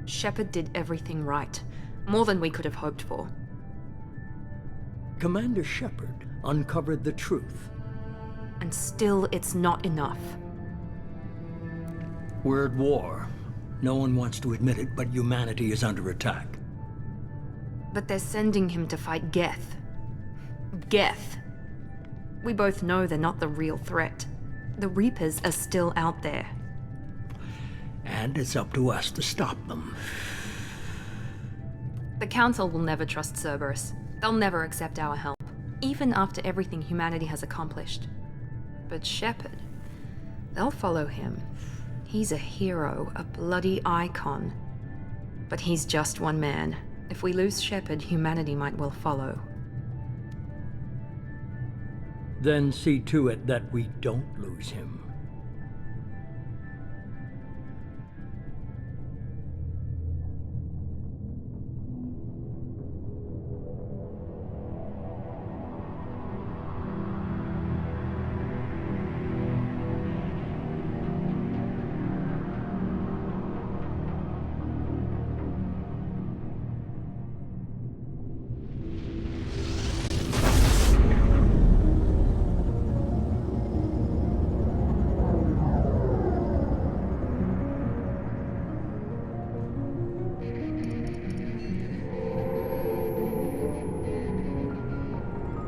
Shepard did everything right. More than we could have hoped for. Commander Shepard uncovered the truth. And still, it's not enough. We're at war. No one wants to admit it, but humanity is under attack. But they're sending him to fight Geth. Geth. We both know they're not the real threat. The Reapers are still out there. And it's up to us to stop them. The Council will never trust Cerberus. They'll never accept our help, even after everything humanity has accomplished. But Shepard, they'll follow him. He's a hero, a bloody icon. But he's just one man. If we lose Shepard, humanity might well follow. Then see to it that we don't lose him.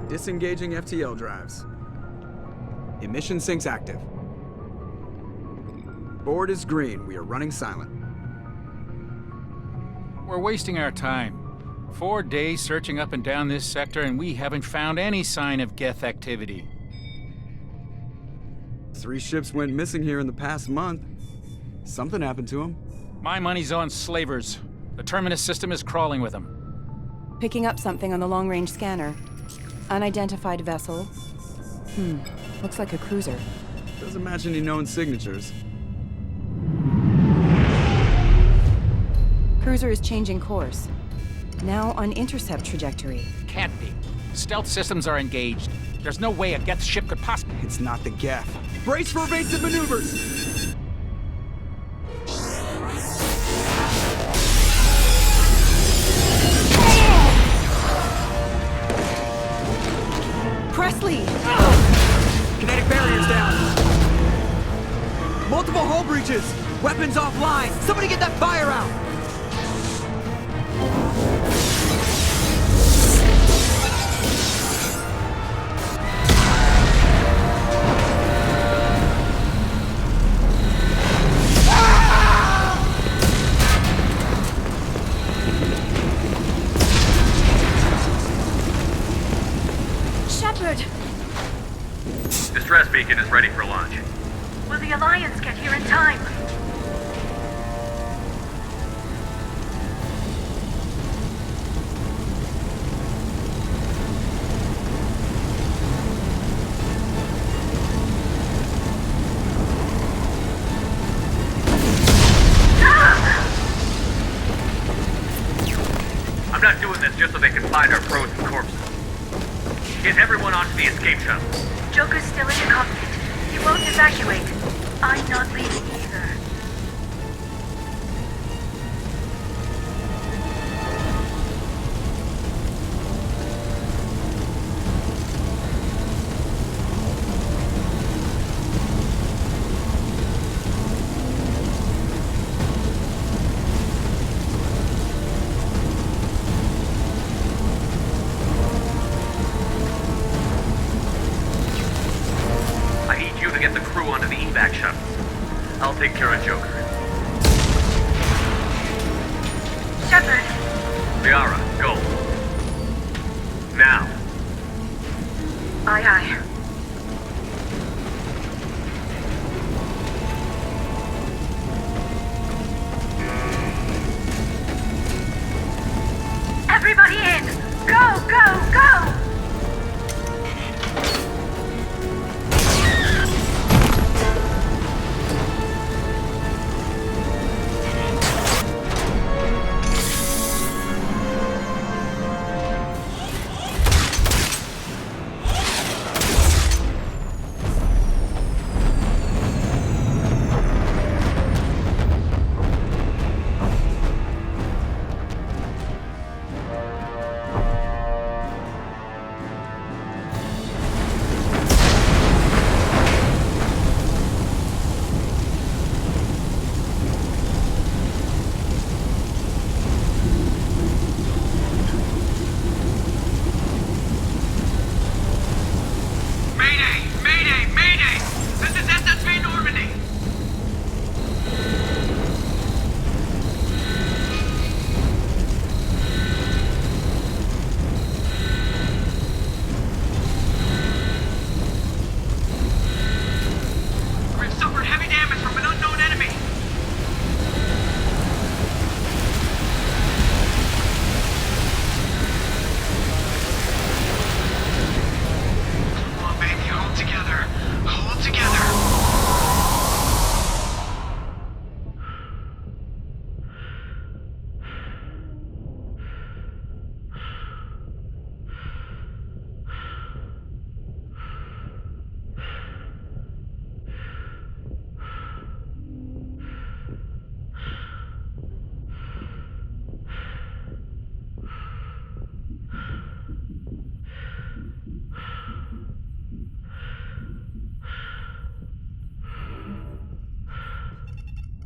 Disengaging FTL drives. Emission sinks active. Board is green. We are running silent. We're wasting our time. 4 days searching up and down this sector, and we haven't found any sign of Geth activity. 3 ships went missing here in the past month. Something happened to them. My money's on slavers. The Terminus system is crawling with them. Picking up something on the long-range scanner. Unidentified vessel. Looks like a cruiser. Doesn't match any known signatures. Cruiser is changing course. Now on intercept trajectory. Can't be. Stealth systems are engaged. There's no way a Geth ship could possibly... It's not the Geth. Brace for evasive maneuvers! Presley! Kinetic barriers down! Multiple hull breaches! Weapons offline! Somebody get that fire out! Distress beacon is ready for launch. Will the Alliance get here in time? I'm not doing this just so they can find our frozen corpses. Get everyone onto the escape shuttle. Joker's still in the cockpit. He won't evacuate. I'm not leaving either. I'll take care of Joker. Shepard, Liara, go. Now. aye aye. Everybody in! Go, go, go!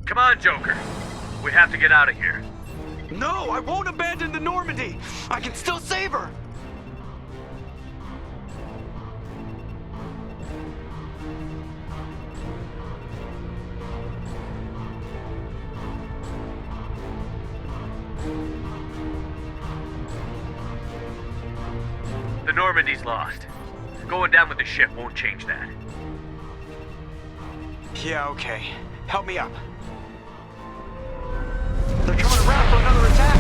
Come on, Joker. We have to get out of here. No, I won't abandon the Normandy. I can still save her. The Normandy's lost. Going down with the ship won't change that. Yeah, okay. Help me up. They're coming around for another attack.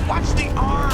Watch the arm!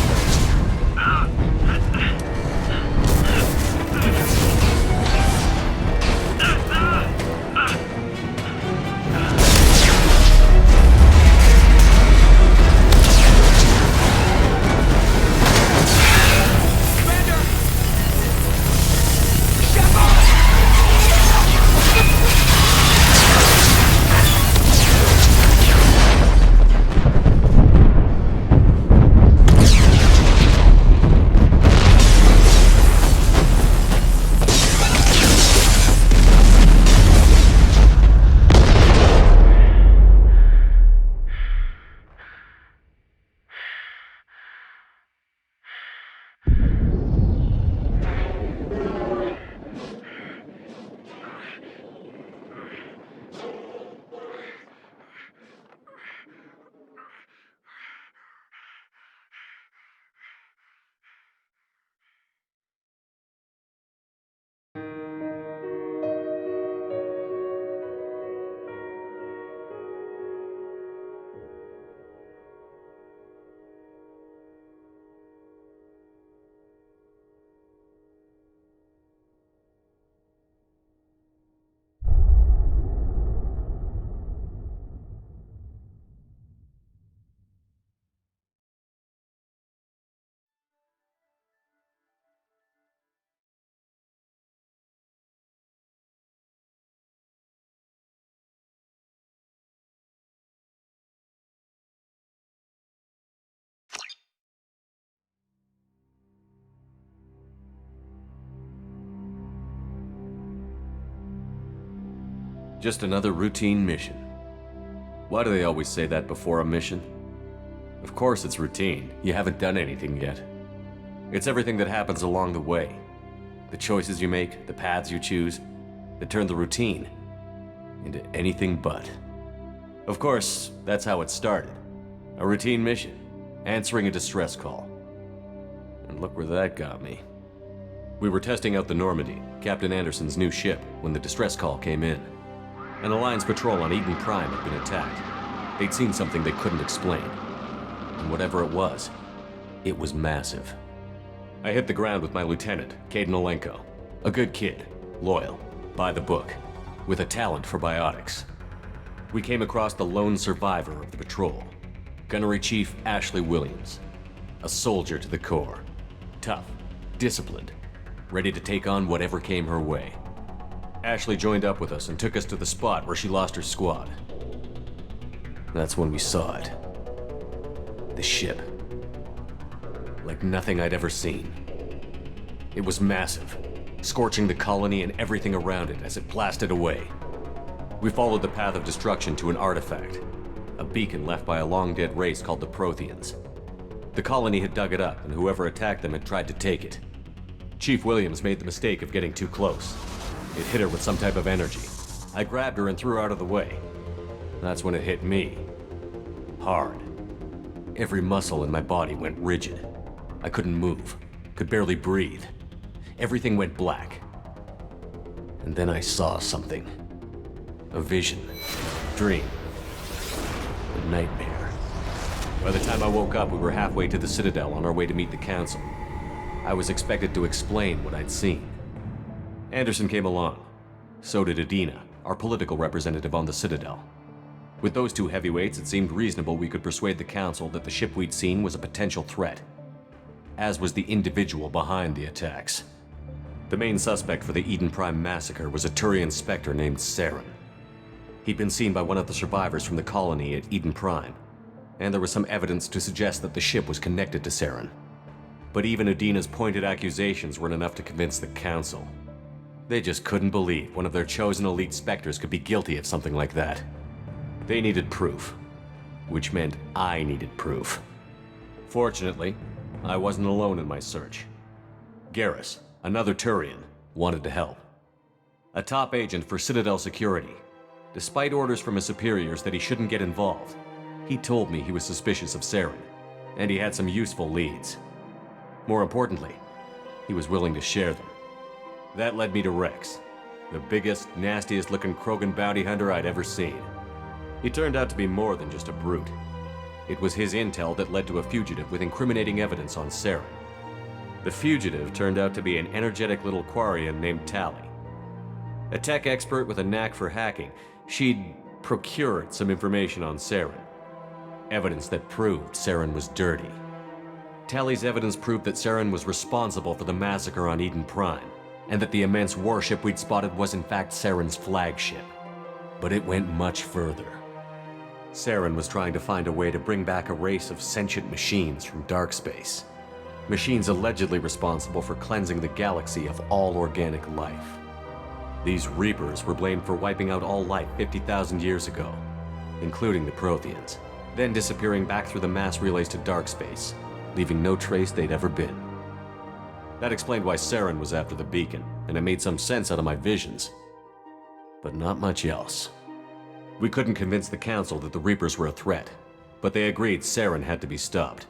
Just another routine mission. Why do they always say that before a mission? Of course it's routine. You haven't done anything yet. It's everything that happens along the way. The choices you make, the paths you choose, that turn the routine into anything but. Of course, that's how it started. A routine mission, answering a distress call. And look where that got me. We were testing out the Normandy, Captain Anderson's new ship, when the distress call came in. An Alliance patrol on Eden Prime had been attacked. They'd seen something they couldn't explain. And whatever it was massive. I hit the ground with my lieutenant, Caden Olenko. A good kid, loyal, by the book, with a talent for biotics. We came across the lone survivor of the patrol, Gunnery Chief Ashley Williams. A soldier to the core. Tough, disciplined, ready to take on whatever came her way. Ashley joined up with us and took us to the spot where she lost her squad. That's when we saw it. The ship. Like nothing I'd ever seen. It was massive, scorching the colony and everything around it as it blasted away. We followed the path of destruction to an artifact, a beacon left by a long-dead race called the Protheans. The colony had dug it up, and whoever attacked them had tried to take it. Chief Williams made the mistake of getting too close. It hit her with some type of energy. I grabbed her and threw her out of the way. That's when it hit me. Hard. Every muscle in my body went rigid. I couldn't move, could barely breathe. Everything went black. And then I saw something. A vision. Dream. A nightmare. By the time I woke up, we were halfway to the Citadel on our way to meet the Council. I was expected to explain what I'd seen. Anderson came along. So did Adina, our political representative on the Citadel. With those two heavyweights, it seemed reasonable we could persuade the Council that the ship we'd seen was a potential threat, as was the individual behind the attacks. The main suspect for the Eden Prime massacre was a Turian Spectre named Saren. He'd been seen by one of the survivors from the colony at Eden Prime, and there was some evidence to suggest that the ship was connected to Saren. But even Adina's pointed accusations weren't enough to convince the Council. They just couldn't believe one of their chosen elite Spectres could be guilty of something like that. They needed proof, which meant I needed proof. Fortunately, I wasn't alone in my search. Garrus, another Turian, wanted to help. A top agent for Citadel Security. Despite orders from his superiors that he shouldn't get involved, he told me he was suspicious of Saren, and he had some useful leads. More importantly, he was willing to share them. That led me to Rex, the biggest, nastiest looking Krogan bounty hunter I'd ever seen. He turned out to be more than just a brute. It was his intel that led to a fugitive with incriminating evidence on Saren. The fugitive turned out to be an energetic little Quarian named Tali. A tech expert with a knack for hacking, she'd procured some information on Saren. Evidence that proved Saren was dirty. Tali's evidence proved that Saren was responsible for the massacre on Eden Prime, and that the immense warship we'd spotted was in fact Saren's flagship. But it went much further. Saren was trying to find a way to bring back a race of sentient machines from dark space. Machines allegedly responsible for cleansing the galaxy of all organic life. These Reapers were blamed for wiping out all life 50,000 years ago, including the Protheans, then disappearing back through the mass relays to dark space, leaving no trace they'd ever been. That explained why Saren was after the beacon, and it made some sense out of my visions. But not much else. We couldn't convince the Council that the Reapers were a threat, but they agreed Saren had to be stopped.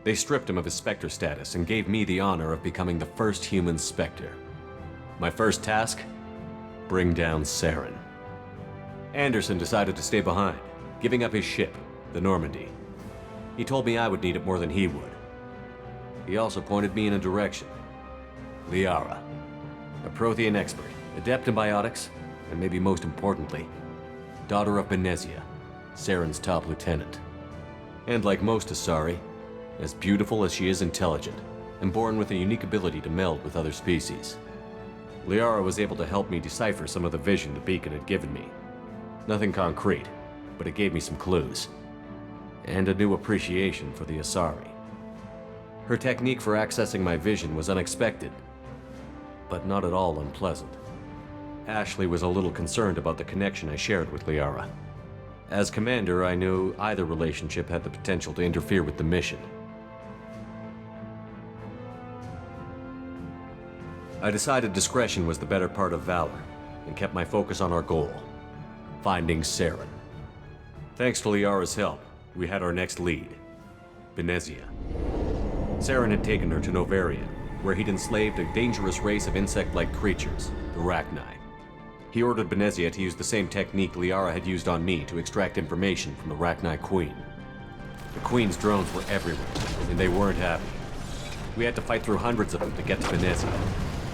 They stripped him of his Spectre status and gave me the honor of becoming the first human Spectre. My first task? Bring down Saren. Anderson decided to stay behind, giving up his ship, the Normandy. He told me I would need it more than he would. He also pointed me in a direction. Liara, a Prothean expert, adept in biotics, and maybe most importantly, daughter of Benezia, Saren's top lieutenant. And like most Asari, as beautiful as she is intelligent, and born with a unique ability to meld with other species. Liara was able to help me decipher some of the vision the beacon had given me. Nothing concrete, but it gave me some clues. And a new appreciation for the Asari. Her technique for accessing my vision was unexpected, but not at all unpleasant. Ashley was a little concerned about the connection I shared with Liara. As commander, I knew either relationship had the potential to interfere with the mission. I decided discretion was the better part of valor, and kept my focus on our goal, finding Saren. Thanks to Liara's help, we had our next lead, Benezia. Saren had taken her to Novaria, where he'd enslaved a dangerous race of insect-like creatures, the Rachni. He ordered Benezia to use the same technique Liara had used on me to extract information from the Rachni Queen. The Queen's drones were everywhere, and they weren't happy. We had to fight through hundreds of them to get to Benezia.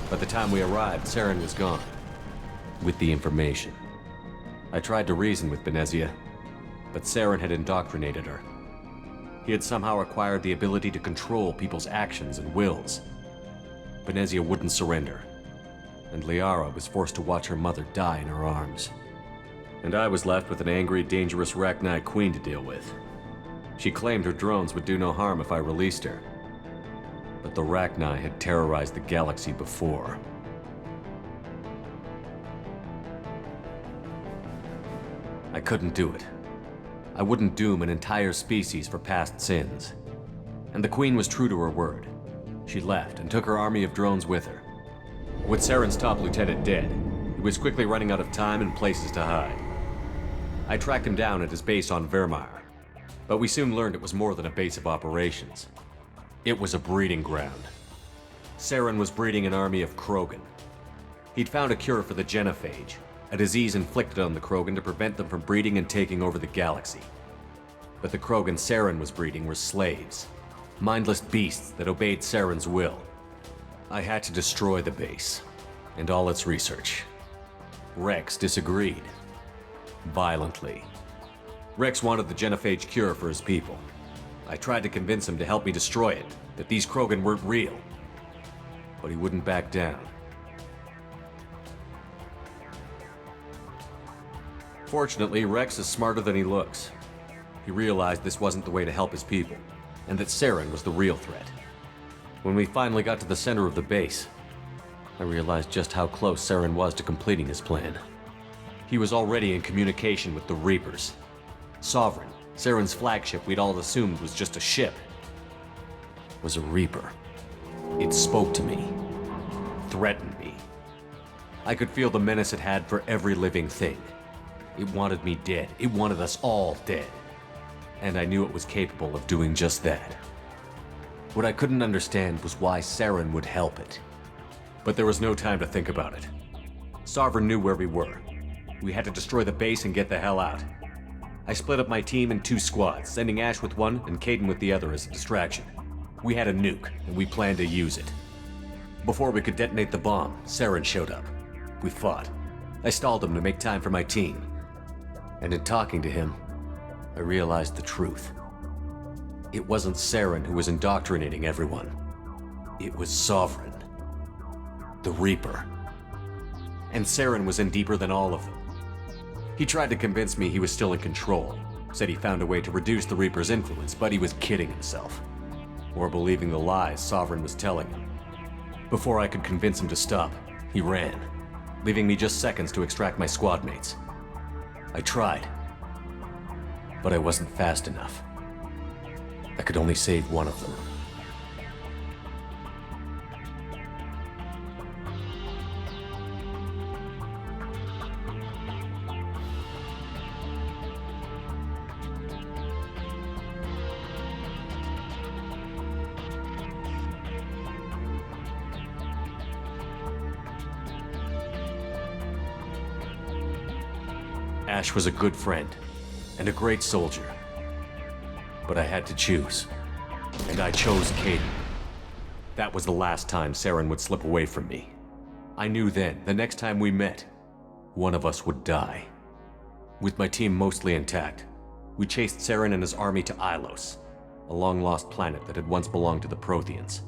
By the time we arrived, Saren was gone, with the information. I tried to reason with Benezia, but Saren had indoctrinated her. He had somehow acquired the ability to control people's actions and wills. Benezia wouldn't surrender, and Liara was forced to watch her mother die in her arms. And I was left with an angry, dangerous Rachni Queen to deal with. She claimed her drones would do no harm if I released her. But the Rachni had terrorized the galaxy before. I couldn't do it. I wouldn't doom an entire species for past sins. And the Queen was true to her word. She left and took her army of drones with her. With Saren's top lieutenant dead, he was quickly running out of time and places to hide. I tracked him down at his base on Vermeer, but we soon learned it was more than a base of operations. It was a breeding ground. Saren was breeding an army of Krogan. He'd found a cure for the genophage, a disease inflicted on the Krogan to prevent them from breeding and taking over the galaxy. But the Krogan Saren was breeding were slaves, mindless beasts that obeyed Saren's will. I had to destroy the base, and all its research. Rex disagreed. Violently. Rex wanted the genophage cure for his people. I tried to convince him to help me destroy it, that these Krogan weren't real. But he wouldn't back down. Fortunately, Rex is smarter than he looks. He realized this wasn't the way to help his people, and that Saren was the real threat. When we finally got to the center of the base, I realized just how close Saren was to completing his plan. He was already in communication with the Reapers. Sovereign, Saren's flagship we'd all assumed was just a ship, was a Reaper. It spoke to me, threatened me. I could feel the menace it had for every living thing. It wanted me dead. It wanted us all dead. And I knew it was capable of doing just that. What I couldn't understand was why Saren would help it. But there was no time to think about it. Sovereign knew where we were. We had to destroy the base and get the hell out. I split up my team in 2 squads, sending Ash with one and Caden with the other as a distraction. We had a nuke, and we planned to use it. Before we could detonate the bomb, Saren showed up. We fought. I stalled him to make time for my team. And in talking to him, I realized the truth. It wasn't Saren who was indoctrinating everyone. It was Sovereign. The Reaper. And Saren was in deeper than all of them. He tried to convince me he was still in control. Said he found a way to reduce the Reaper's influence, but he was kidding himself. Or believing the lies Sovereign was telling him. Before I could convince him to stop, he ran, leaving me just seconds to extract my squad mates. I tried, but I wasn't fast enough. I could only save one of them. Ash was a good friend and a great soldier. But I had to choose. And I chose Caden. That was the last time Saren would slip away from me. I knew then, the next time we met, one of us would die. With my team mostly intact, we chased Saren and his army to Ilos, a long-lost planet that had once belonged to the Protheans.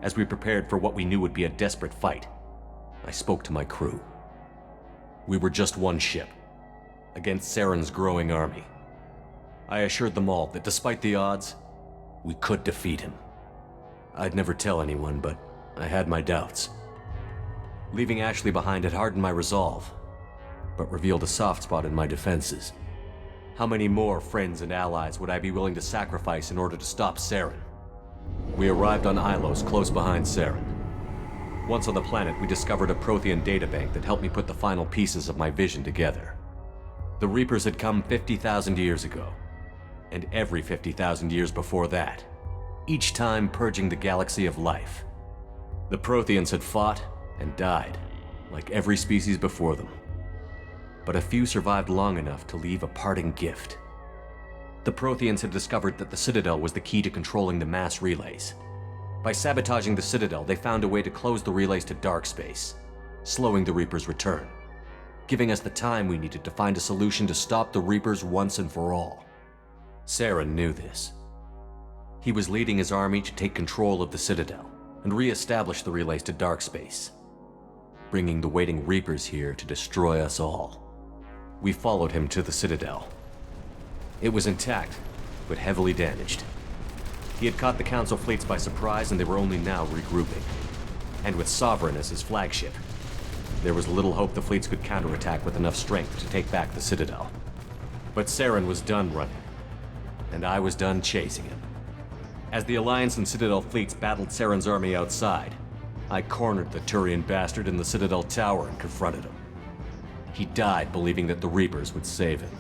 As we prepared for what we knew would be a desperate fight, I spoke to my crew. We were just one ship, against Saren's growing army. I assured them all that despite the odds, we could defeat him. I'd never tell anyone, but I had my doubts. Leaving Ashley behind had hardened my resolve, but revealed a soft spot in my defenses. How many more friends and allies would I be willing to sacrifice in order to stop Saren? We arrived on Ilos, close behind Saren. Once on the planet, we discovered a Prothean databank that helped me put the final pieces of my vision together. The Reapers had come 50,000 years ago, and every 50,000 years before that, each time purging the galaxy of life. The Protheans had fought and died, like every species before them. But a few survived long enough to leave a parting gift. The Protheans had discovered that the Citadel was the key to controlling the mass relays. By sabotaging the Citadel, they found a way to close the relays to dark space, slowing the Reapers' return, giving us the time we needed to find a solution to stop the Reapers once and for all. Saren knew this. He was leading his army to take control of the Citadel and re-establish the relays to dark space, bringing the waiting Reapers here to destroy us all. We followed him to the Citadel. It was intact, but heavily damaged. He had caught the Council fleets by surprise, and they were only now regrouping. And with Sovereign as his flagship, there was little hope the fleets could counterattack with enough strength to take back the Citadel. But Saren was done running, and I was done chasing him. As the Alliance and Citadel fleets battled Saren's army outside, I cornered the Turian bastard in the Citadel tower and confronted him. He died believing that the Reapers would save him.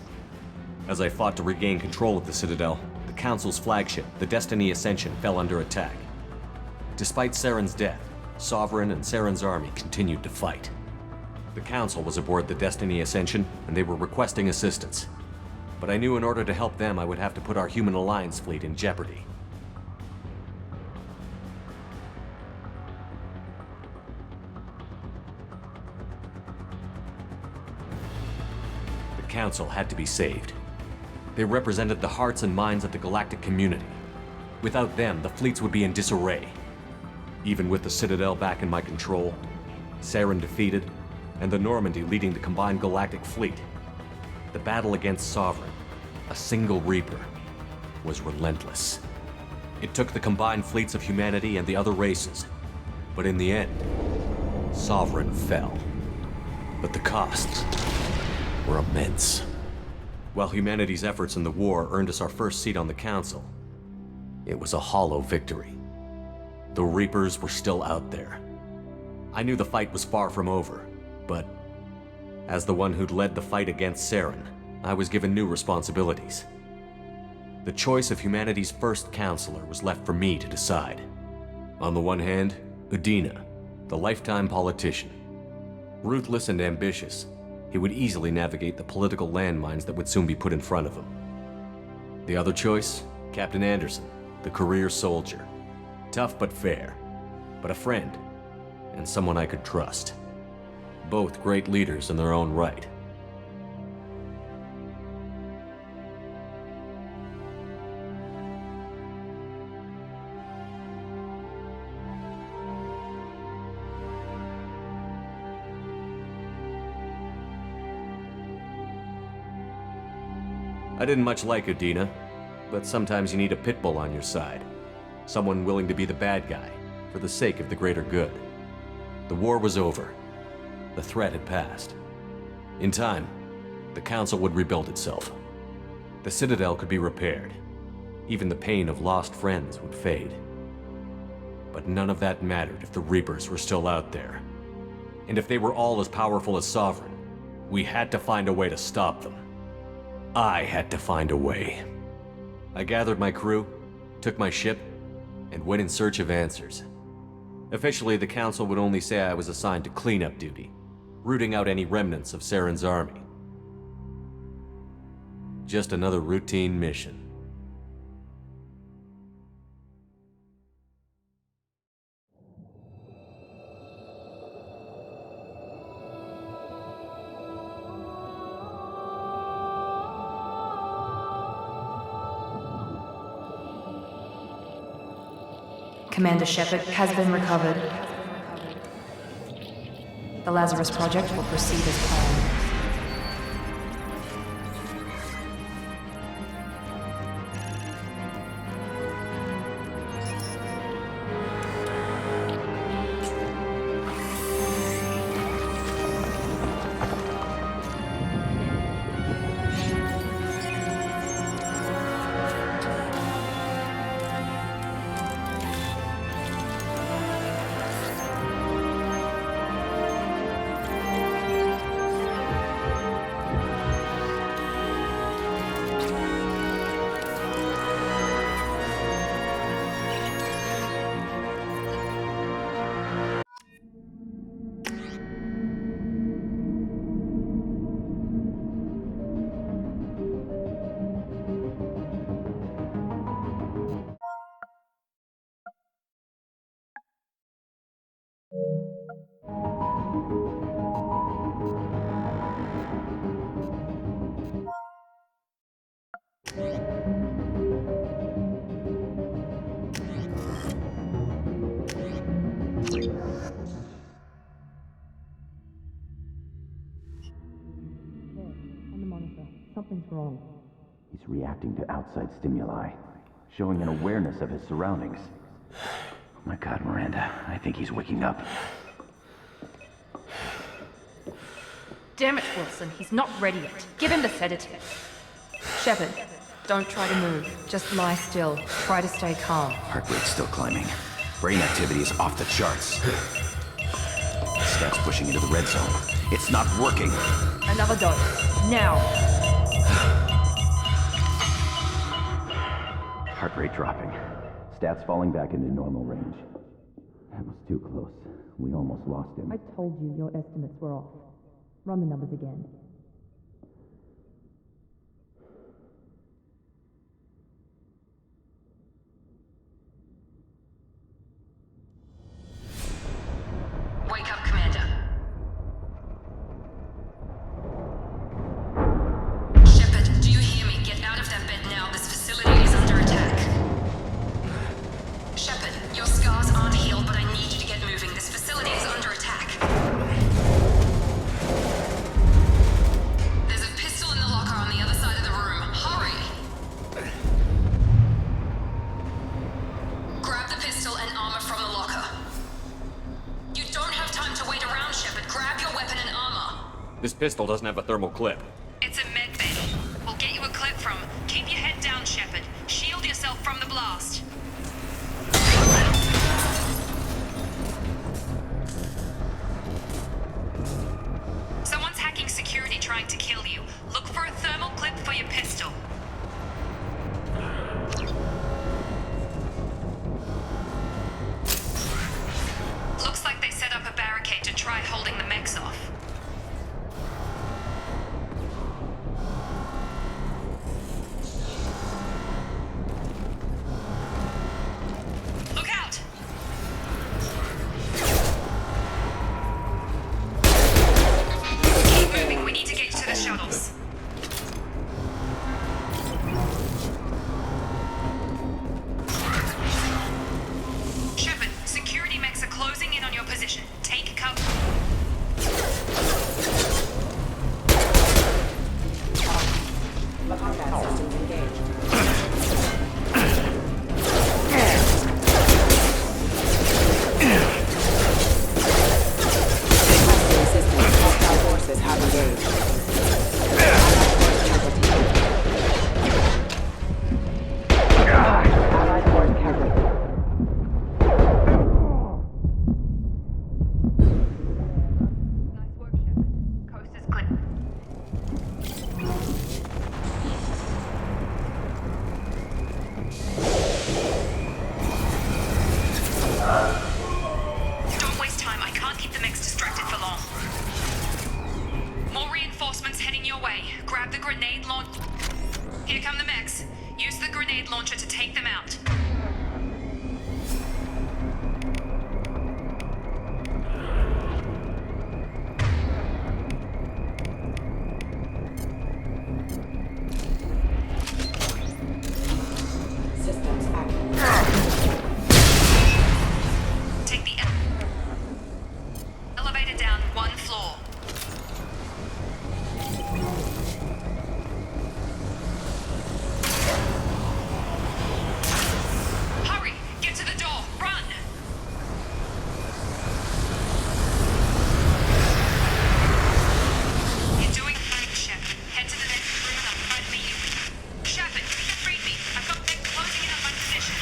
As I fought to regain control of the Citadel, the Council's flagship, the Destiny Ascension, fell under attack. Despite Saren's death, Sovereign and Saren's army continued to fight. The Council was aboard the Destiny Ascension, and they were requesting assistance. But I knew in order to help them, I would have to put our human Alliance fleet in jeopardy. The Council had to be saved. They represented the hearts and minds of the galactic community. Without them, the fleets would be in disarray. Even with the Citadel back in my control, Saren defeated, and the Normandy leading the combined galactic fleet, the battle against Sovereign, a single Reaper, was relentless. It took the combined fleets of humanity and the other races, but in the end, Sovereign fell. But the costs were immense. While humanity's efforts in the war earned us our first seat on the Council, it was a hollow victory. The Reapers were still out there. I knew the fight was far from over, but as the one who'd led the fight against Saren, I was given new responsibilities. The choice of humanity's first counselor was left for me to decide. On the one hand, Udina, the lifetime politician. Ruthless and ambitious, he would easily navigate the political landmines that would soon be put in front of him. The other choice, Captain Anderson, the career soldier. Tough but fair, but a friend, and someone I could trust. Both great leaders in their own right. I didn't much like Udina, but sometimes you need a pit bull on your side. Someone willing to be the bad guy, for the sake of the greater good. The war was over. The threat had passed. In time, the Council would rebuild itself. The Citadel could be repaired. Even the pain of lost friends would fade. But none of that mattered if the Reapers were still out there. And if they were all as powerful as Sovereign, we had to find a way to stop them. I had to find a way. I gathered my crew, took my ship, and went in search of answers. Officially, the Council would only say I was assigned to cleanup duty, rooting out any remnants of Saren's army. Just another routine mission. Commander Shepard has been recovered. The Lazarus Project will proceed as planned. Something's wrong. He's reacting to outside stimuli, showing an awareness of his surroundings. Oh my God, Miranda, I think he's waking up. Damn it, Wilson, he's not ready yet. Give him the sedative. Shepard, don't try to move. Just lie still. Try to stay calm. Heart rate's still climbing. Brain activity is off the charts. Stats pushing into the red zone. It's not working. Another dose. Now. Heart rate dropping. Stats falling back into normal range. That was too close. We almost lost him. I told you your estimates were off. Run the numbers again. Wake up, Commander. Shepard, do you hear me? Get out of that bed now. This facility is under attack. Shepard, your scars aren't healed, but I need you to get moving. This facility is under attack. There's a pistol in the locker on the other side of the room. Hurry! Grab the pistol and armor from the locker. You don't have time to wait around, Shepard. Grab your weapon and armor. This pistol doesn't have a thermal clip. It's a med bay. We'll get you a clip from. Keep your head down, Shepard. Shield yourself from the blast. Someone's hacking security trying to kill you. Look for a thermal clip for your pistol. Looks like they set up a barricade to try holding the mechs off. Look out! Keep moving, we need to get you to the shuttles. Shepard, security mechs are closing in on your position. Take cover. Combat systems engaged. Hostile systems, hostile forces have engaged. Allied force casualty. Nice work, Shepard. Coast is clear. Don't waste time. I can't keep the mechs distracted for long. More reinforcements heading your way. Grab the grenade launch. Here come the mechs. Use the grenade launcher to take them out. Systems active. Take the elevator down one floor. Hurry! Get to the door! Run! You're doing fine, Shepard. Head to the next room and I'll try to meet you. Shepard, read me. I've got them closing in on my position.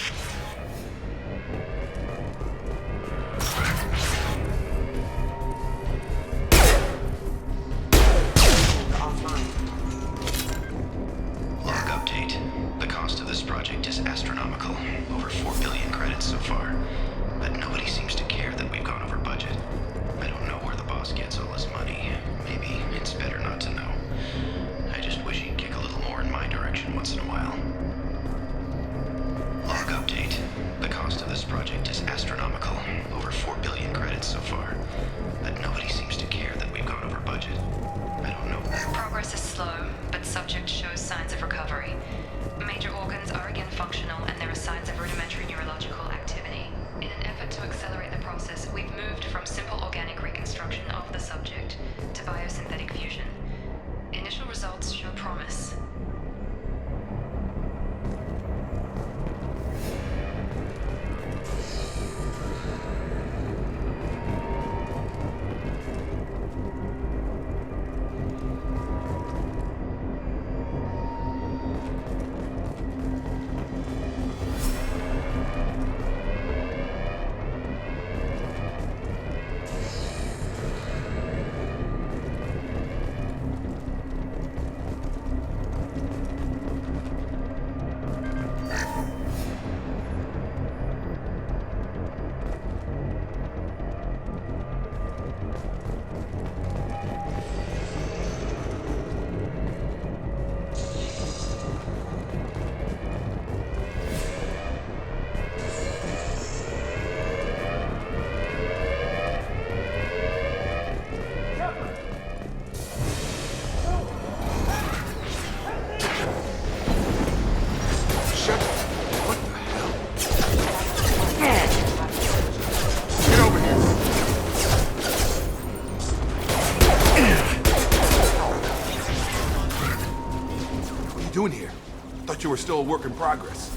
two are still a work in progress.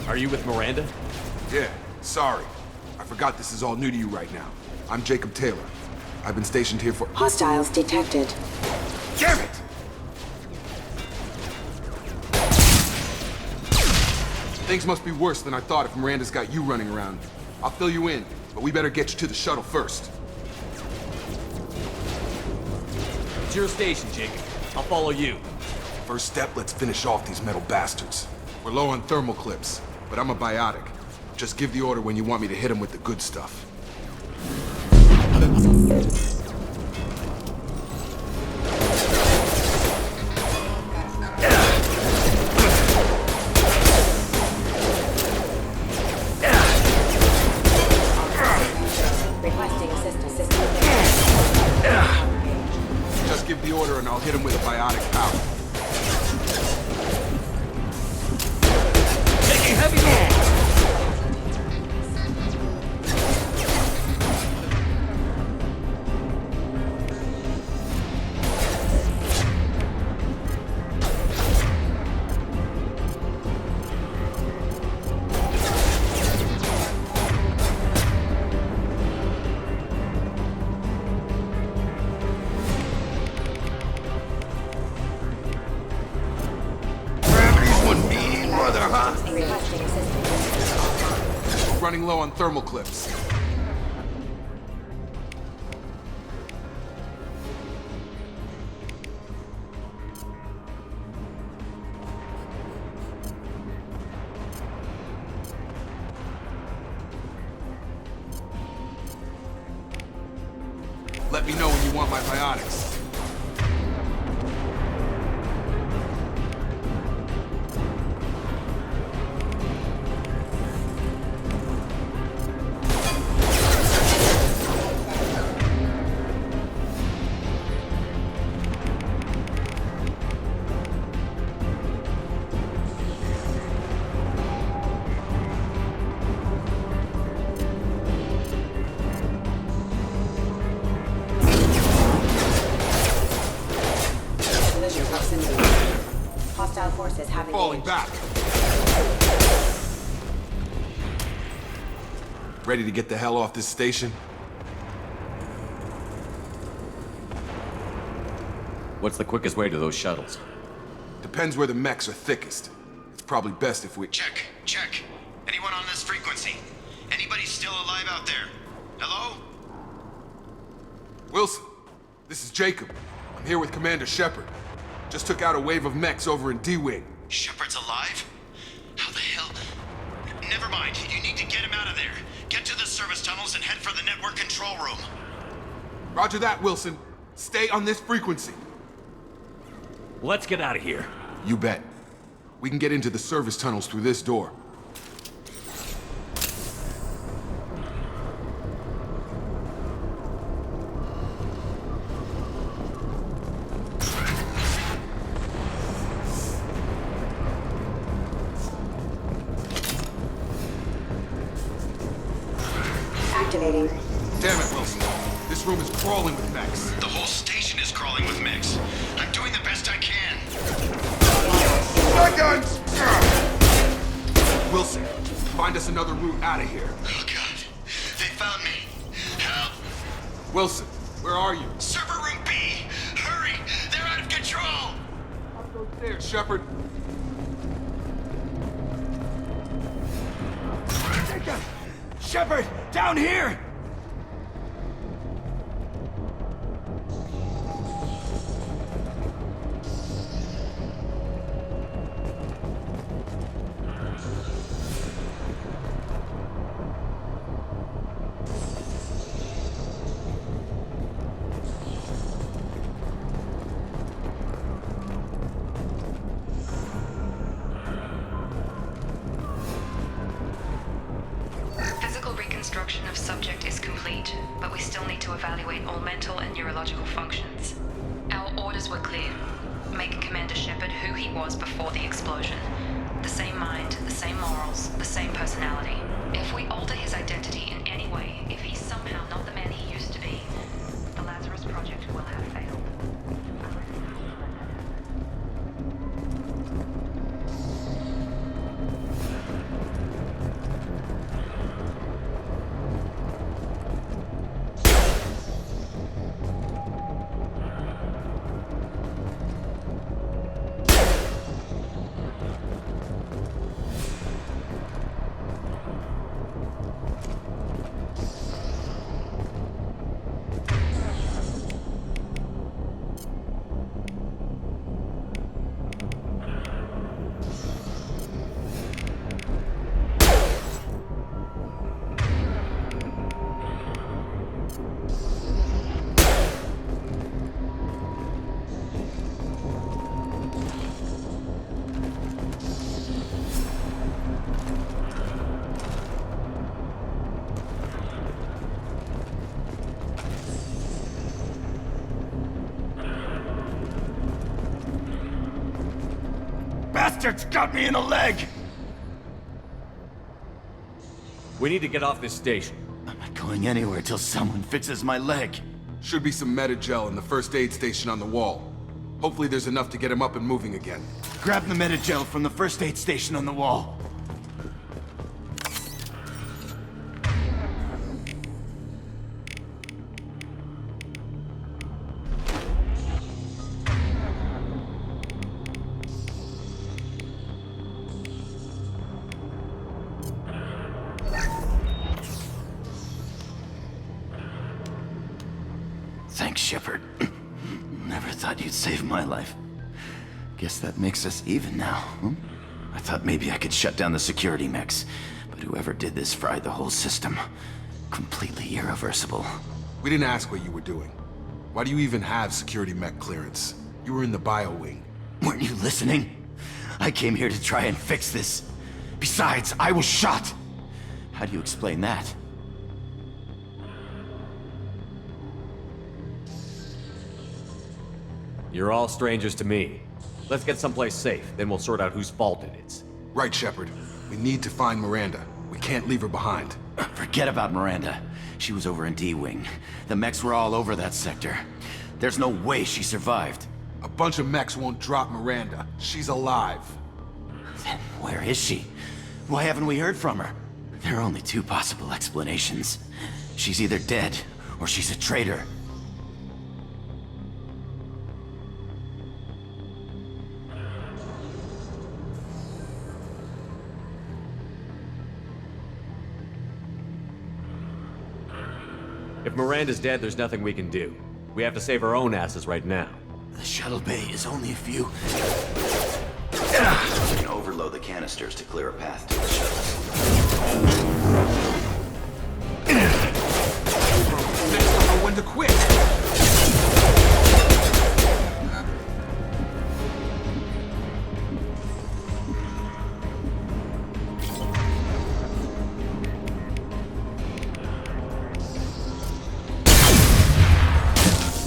Are you with Miranda? Yeah, sorry. I forgot this is all new to you right now. I'm Jacob Taylor. I've been stationed here for— Hostiles detected. Damn it! Things must be worse than I thought if Miranda's got you running around. I'll fill you in, but we better get you to the shuttle first. It's your station, Jacob. I'll follow you. First step, let's finish off these metal bastards. We're low on thermal clips, but I'm a biotic. Just give the order when you want me to hit them with the good stuff. Requesting assistance. Just give the order and I'll hit him with a biotic power. Taking heavy load! Requesting assistance. Running low on thermal clips. Let me know when you want my biotics. Collision proximity. Hostile forces have Falling engaged. back. Ready to get the hell off this station? What's the quickest way to those shuttles? Depends where the mechs are thickest. It's probably best if we— Check. Anyone on this frequency? Anybody still alive out there? Hello? Wilson, this is Jacob. I'm here with Commander Shepard. Just took out a wave of mechs over in D-Wing. Shepard's alive? How the hell? Never mind. You need to get him out of there. Get to the service tunnels and head for the network control room. Roger that, Wilson. Stay on this frequency. Let's get out of here. You bet. We can get into the service tunnels through this door. Activating. Damn it, Wilson. This room is crawling with mechs. The whole station is crawling with mechs. I'm doing the best I can. My guns! Wilson, find us another route out of here. Oh, God. They found me. Help! Wilson, where are you? Server room B! Hurry! They're out of control! There, Shepard. Shepard, down here! Physical reconstruction of subject is complete, but we still need to evaluate all mental and neurological functions. Our orders were clear. Make Commander Shepard who he was before the explosion. The same mind, the same morals, the same personality. If we alter his identity in any way, if he's somehow not the man he used to be, the Lazarus Project will have failed. bastards got me in the leg! We need to get off this station. I'm not going anywhere till someone fixes my leg. Should be some Medi-gel in the first aid station on the wall. Hopefully there's enough to get him up and moving again. Grab the Medi-gel from the first aid station on the wall. Thanks, Shepard. Never thought you'd save my life. Guess that makes us even now, huh? I thought maybe I could shut down the security mechs, but whoever did this fried the whole system. Completely irreversible. We didn't ask what you were doing. Why do you even have security mech clearance? You were in the bio wing. Weren't you listening? I came here to try and fix this. Besides, I was shot. How do you explain that? You're all strangers to me. Let's get someplace safe, then we'll sort out whose fault it is. Right, Shepard. We need to find Miranda. We can't leave her behind. Forget about Miranda. She was over in D-Wing. The mechs were all over that sector. There's no way she survived. A bunch of mechs won't drop Miranda. She's alive. Then where is she? Why haven't we heard from her? There are only two possible explanations. She's either dead, or she's a traitor. If Miranda's dead, there's nothing we can do. We have to save our own asses right now. The shuttle bay is only a few... We can overload the canisters to clear a path to the shuttles. Next don't know when to quit.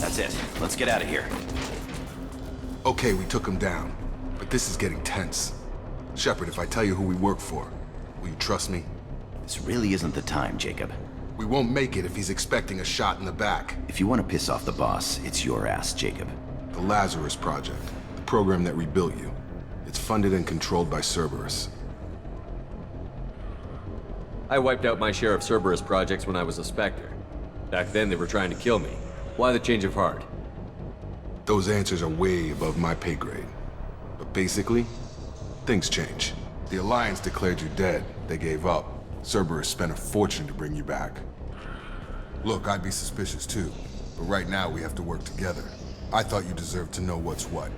That's it. Let's get out of here. Okay, we took him down. But this is getting tense. Shepard, if I tell you who we work for, will you trust me? This really isn't the time, Jacob. We won't make it if he's expecting a shot in the back. If you want to piss off the boss, it's your ass, Jacob. The Lazarus Project, the program that rebuilt you. It's funded and controlled by Cerberus. I wiped out my share of Cerberus projects when I was a Spectre. Back then, they were trying to kill me. Why the change of heart? Those answers are way above my pay grade. But basically, things change. The Alliance declared you dead. They gave up. Cerberus spent a fortune to bring you back. Look, I'd be suspicious too. But right now, we have to work together. I thought you deserved to know what's what.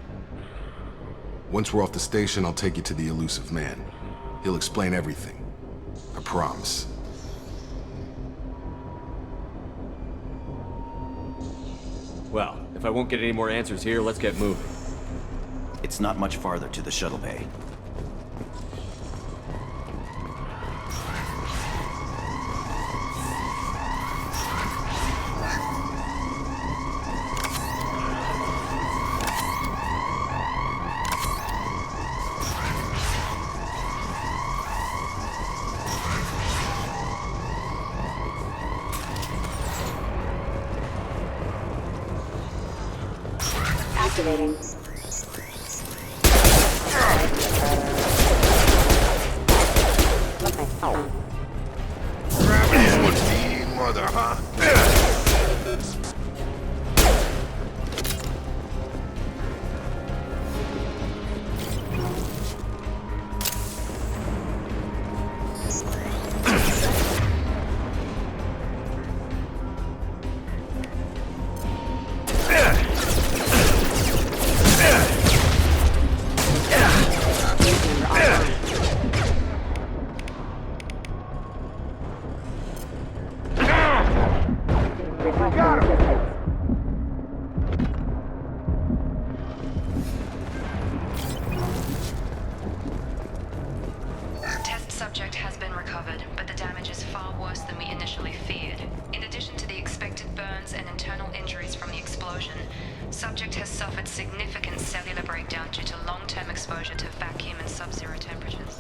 Once we're off the station, I'll take you to the elusive man. He'll explain everything. I promise. Well, if I won't get any more answers here, let's get moving. It's not much farther to the shuttle bay. Activating. Gravity's what the mother, huh? Test subject has been recovered, but the damage is far worse than we initially feared. In addition to the expected burns and internal injuries from the explosion, Subject has suffered significant cellular breakdown due to long-term exposure to vacuum and sub-zero temperatures.